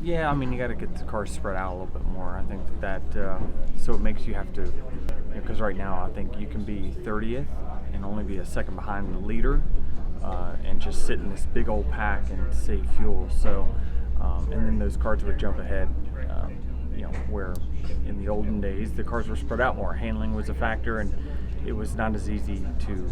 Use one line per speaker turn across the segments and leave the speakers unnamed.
Yeah, I mean, you got to get the cars spread out a little bit more. I think that so it makes you have to, because right now I think you can be 30th and only be a second behind the leader, and just sit in this big old pack and save fuel. So, and then those cars would jump ahead. Where in the olden days the cars were spread out more. Handling was a factor, and it was not as easy to,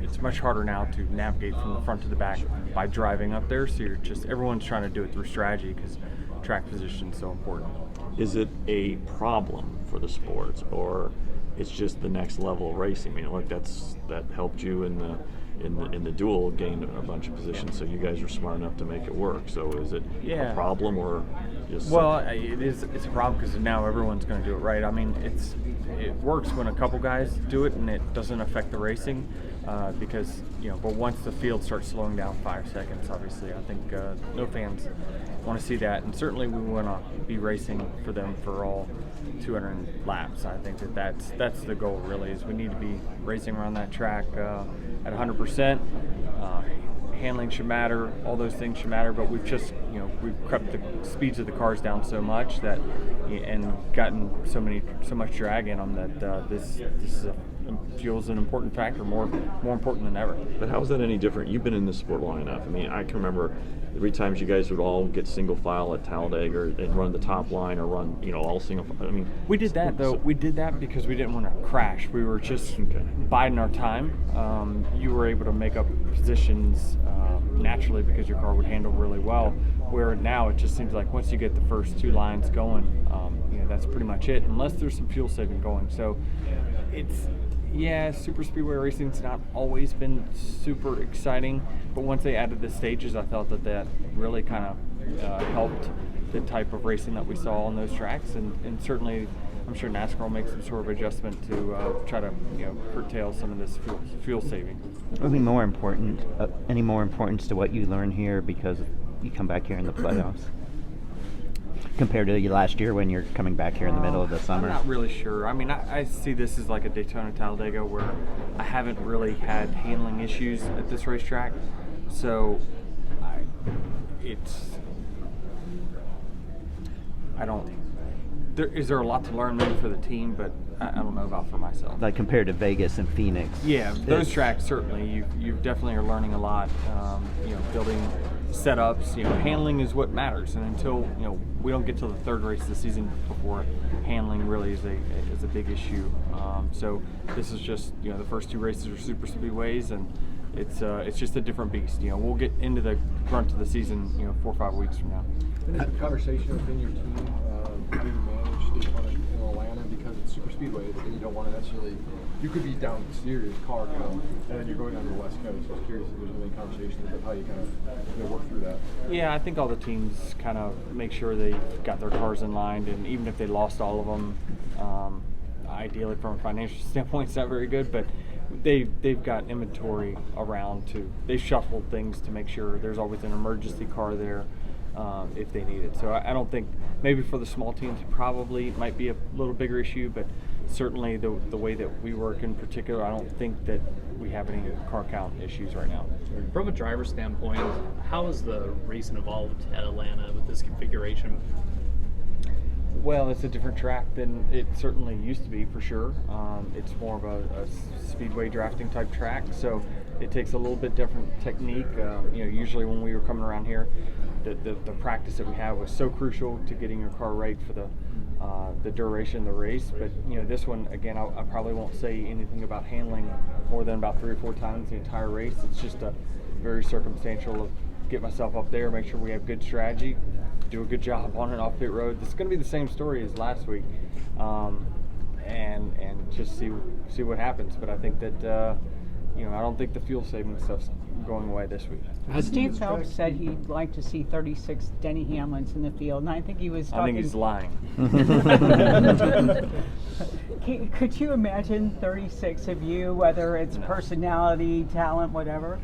it's much harder now to navigate from the front to the back by driving up there. So everyone's trying to do it through strategy because track position is so important.
Is it a problem for the sports, or it's just the next level of racing? I mean, look, that helped you in the duel gain a bunch of positions, so you guys are smart enough to make it work. So is it a problem, or just?
Well, it's a problem because now everyone's going to do it right. I mean, it works when a couple guys do it and it doesn't affect the racing, because but once the field starts slowing down 5 seconds, obviously I think no fans want to see that, and certainly we want to be racing for them for all 200 laps. I think that's the goal, really, is we need to be racing around that track at 100%. Handling should matter, all those things should matter, but we've just we've crept the speeds of the cars down so much that, and gotten so much drag in them that this fuel's an important factor, more important than ever.
But how is that any different? You've been in this sport long enough. I mean, I can remember 3 times you guys would all get single file at Talladega and run the top line, or run all single file. I mean,
we did that though. We did that because we didn't want to crash. We were just biding our time. You were able to make up positions naturally because your car would handle really well. Where now it just seems like once you get the first 2 lines going, that's pretty much it, unless there's some fuel saving going. So super speedway racing's not always been super exciting, but once they added the stages, I felt that really kind of helped the type of racing that we saw on those tracks, and certainly I'm sure NASCAR will make some sort of adjustment to try to curtail some of this fuel saving.
Will be more important, any more importance to what you learn here because you come back here in the playoffs compared to last year when you're coming back here in the middle of the summer?
I'm not really sure. I mean, I see this as like a Daytona Talladega where I haven't really had handling issues at this racetrack. So is there a lot to learn maybe for the team, but I don't know about for myself.
Like compared to Vegas and Phoenix?
Yeah, those tracks certainly you definitely are learning a lot. Building setups, handling is what matters, and until we don't get to the 3rd race of the season before handling really is a big issue. So this is just the first 2 races are super speedways, and it's just a different beast. We'll get into the grunt of the season 4 or 5 weeks from now.
And is the conversation within your team how do you manage Daytona in Atlanta, because it's super speedway and you don't want to necessarily, you could be down serious car count and then you're going down to the West Coast. So I was curious if there's any conversations about how you kind of work through that.
Yeah, I think all the teams kind of make sure they got their cars in line, and even if they lost all of them, ideally from a financial standpoint it's not very good, but they've got inventory around they shuffle things to make sure there's always an emergency car there if they need it. So I don't think, maybe for the small teams it probably might be a little bigger issue, but certainly the way that we work in particular, I don't think that we have any car count issues right now.
From a driver standpoint, how has the racing evolved at Atlanta with this configuration?
Well, it's a different track than it certainly used to be, for sure. It's more of a speedway drafting type track, so it takes a little bit different technique. Usually when we were coming around here, the practice that we have was so crucial to getting your car right for the duration of the race. But this one, again, I probably won't say anything about handling more than about 3 or 4 times the entire race. It's just a very circumstantial of get myself up there, make sure we have good strategy, do a good job on and off pit road. This is going to be the same story as last week, and just see what happens. But I think that I don't think the fuel saving stuff's going away this week.
Steve Phelps said he'd like to see 36 Denny Hamlins in the field, and I think he was talking...
I think he's lying.
Could you imagine 36 of you, whether it's personality, talent, whatever?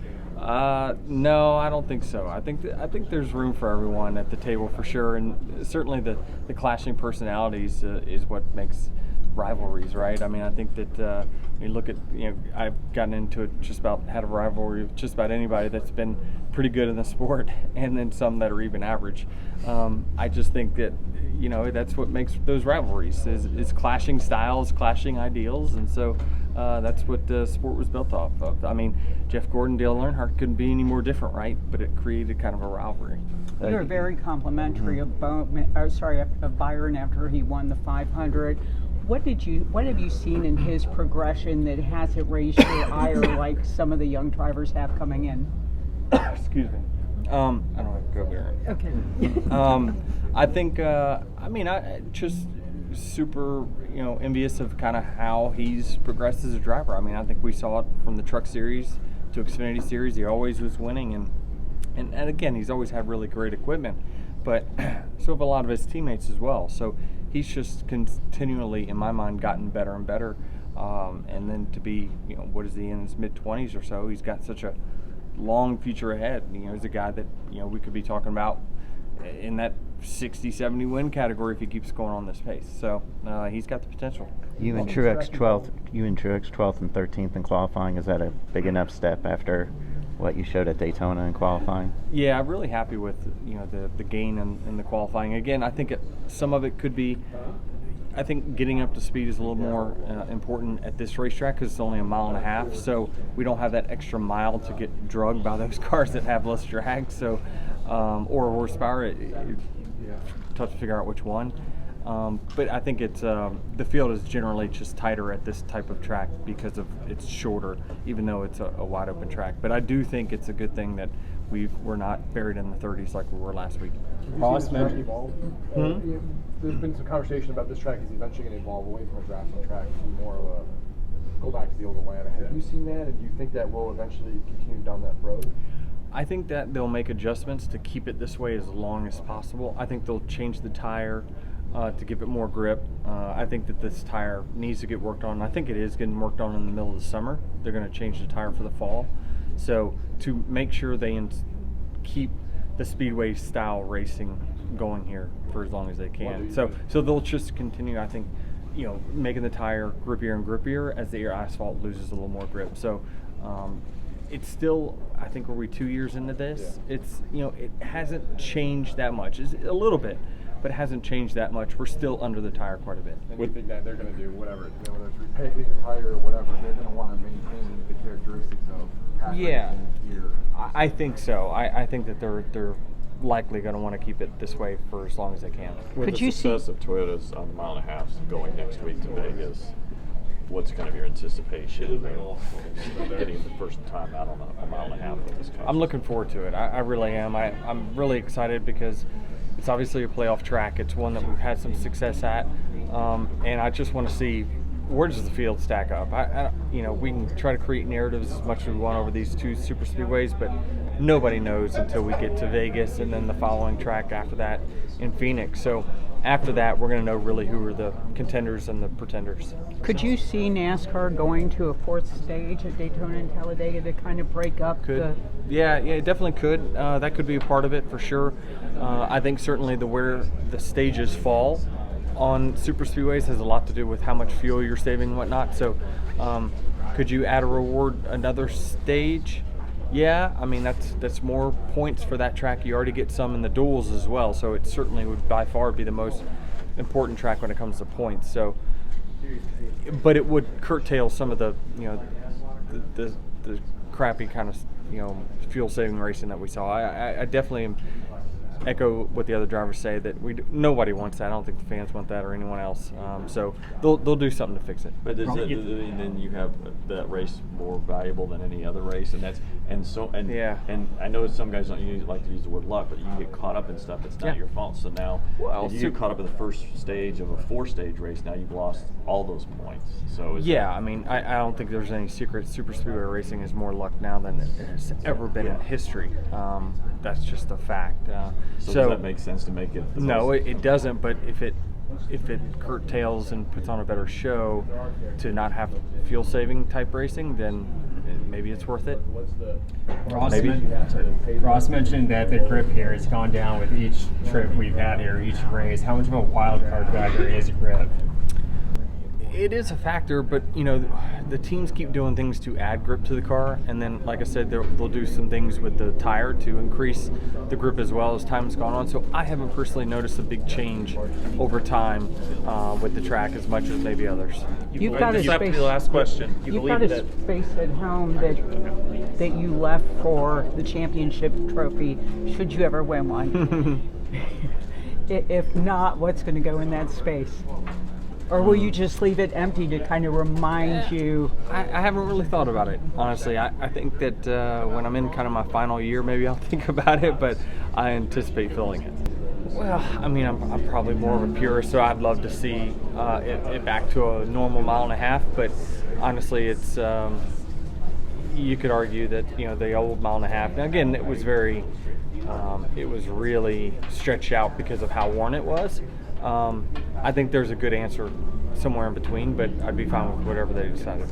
No, I don't think so. I think there's room for everyone at the table for sure, and certainly the clashing personalities is what makes rivalries, right? I mean, I think that when you look at, I've gotten into it, had a rivalry with just about anybody that's been pretty good in the sport, and then some that are even average. I just think that, that's what makes those rivalries is clashing styles, clashing ideals, and so that's what the sport was built off of. I mean, Jeff Gordon, Dale Earnhardt couldn't be any more different, right? But it created kind of a rivalry.
You're very complimentary of Byron after he won the 500. What have you seen in his progression that hasn't raised your ire like some of the young drivers have coming in?
Excuse me. I don't have to go there.
Okay.
I think, I just super, envious of kind of how he's progressed as a driver. I mean, I think we saw it from the Truck Series to Xfinity Series. He always was winning, and again, he's always had really great equipment, but so have a lot of his teammates as well. So he's just continually, in my mind, gotten better and better. And then to be, what is he, in his mid-20s or so? He's got such a long future ahead. He's a guy that, we could be talking about in that 60-70 win category if he keeps going on this pace. So he's got the potential.
You and Truex 12th and 13th in qualifying. Is that a big enough step after what you showed at Daytona in qualifying?
Yeah, I'm really happy with the gain in the qualifying. Again, I think some of it could be, I think getting up to speed is a little more important at this racetrack because it's only a mile and a half, so we don't have that extra mile to get drugged by those cars that have less drag, so or horsepower. It's tough to figure out which one. But I think it's the field is generally just tighter at this type of track because of it's shorter, even though it's a wide open track. But I do think it's a good thing that we're not buried in the 30s like we were last week.
Ross mentioned there's been some conversation about this track is eventually going to evolve away from a drafting track to more of a go back to the old Atlanta. Have you seen that, and do you think that will eventually continue down that road?
I think that they'll make adjustments to keep it this way as long as possible. I think they'll change the tire to give it more grip. I think that this tire needs to get worked on. I think it is getting worked on in the middle of the summer. They're going to change the tire for the fall. So to make sure they keep the speedway style racing going here for as long as they can. So they'll just continue, I think, making the tire grippier and grippier as the asphalt loses a little more grip. So it's still, I think, are we 2 years into this? Yeah. It's, it hasn't changed that much. It's a little bit, but it hasn't changed that much. We're still under the tire quite a bit.
And you think that they're going to do whatever, whether it's repaving the tire or whatever, they're going to want to maintain the characteristics of past racing here.
I think so. I think that they're likely going to want to keep it this way for as long as they can.
With the success of Toyota's on the mile and a half going next week to Vegas, what's kind of your anticipation of getting the first time out on a mile and a half of this country?
I'm looking forward to it. I really am. I'm really excited because it's obviously a playoff track. It's one that we've had some success at, and I just want to see where does the field stack up. We can try to create narratives as much as we want over these two super speedways, but nobody knows until we get to Vegas and then the following track after that in Phoenix. So after that, we're going to know really who are the contenders and the pretenders.
Could you see NASCAR going to a fourth stage at Daytona and Talladega to kind of break up the...
Yeah, it definitely could. That could be a part of it for sure. I think certainly where the stages fall on super speedways has a lot to do with how much fuel you're saving and whatnot. So could you add a reward another stage? Yeah, I mean that's more points for that track. You already get some in the duels as well, so it certainly would by far be the most important track when it comes to points. So, but it would curtail some of the the crappy kind of fuel saving racing that we saw. I definitely echo what the other drivers say that nobody wants that. I don't think the fans want that or anyone else. So they'll do something to fix it.
But then you have that race more valuable than any other race, and and I know some guys don't like to use the word luck, but you get caught up in stuff that's not your fault. So now if you get caught up in the first stage of a 4-stage race, now you've lost all those points. So
I mean I don't think there's any secret. Super speedway racing is more luck now than it has ever been in history. That's just a fact.
So does that make sense to make it?
No, it doesn't. But if it curtails and puts on a better show to not have fuel saving type racing, then maybe it's worth it.
Ross mentioned that the grip here has gone down with each trip we've had here, each race. How much of a wild card factor is grip?
It is a factor, but the teams keep doing things to add grip to the car, and then, like I said, they'll do some things with the tire to increase the grip as well as time's gone on. So I haven't personally noticed a big change over time with the track as much as maybe others.
You've got a space.
The last question.
You've got a space at home that you left for the championship trophy. Should you ever win one? If not, what's going to go in that space? Or will you just leave it empty to kind of remind you?
I haven't really thought about it, honestly. I think that when I'm in kind of my final year, maybe I'll think about it, but I anticipate filling it. Well, I mean, I'm probably more of a purist, so I'd love to see it back to a normal 1.5 miles, but honestly, it's you could argue that the old 1.5 miles. Now again, it was really stretched out because of how worn it was. I think there's a good answer somewhere in between, but I'd be fine with whatever they decided.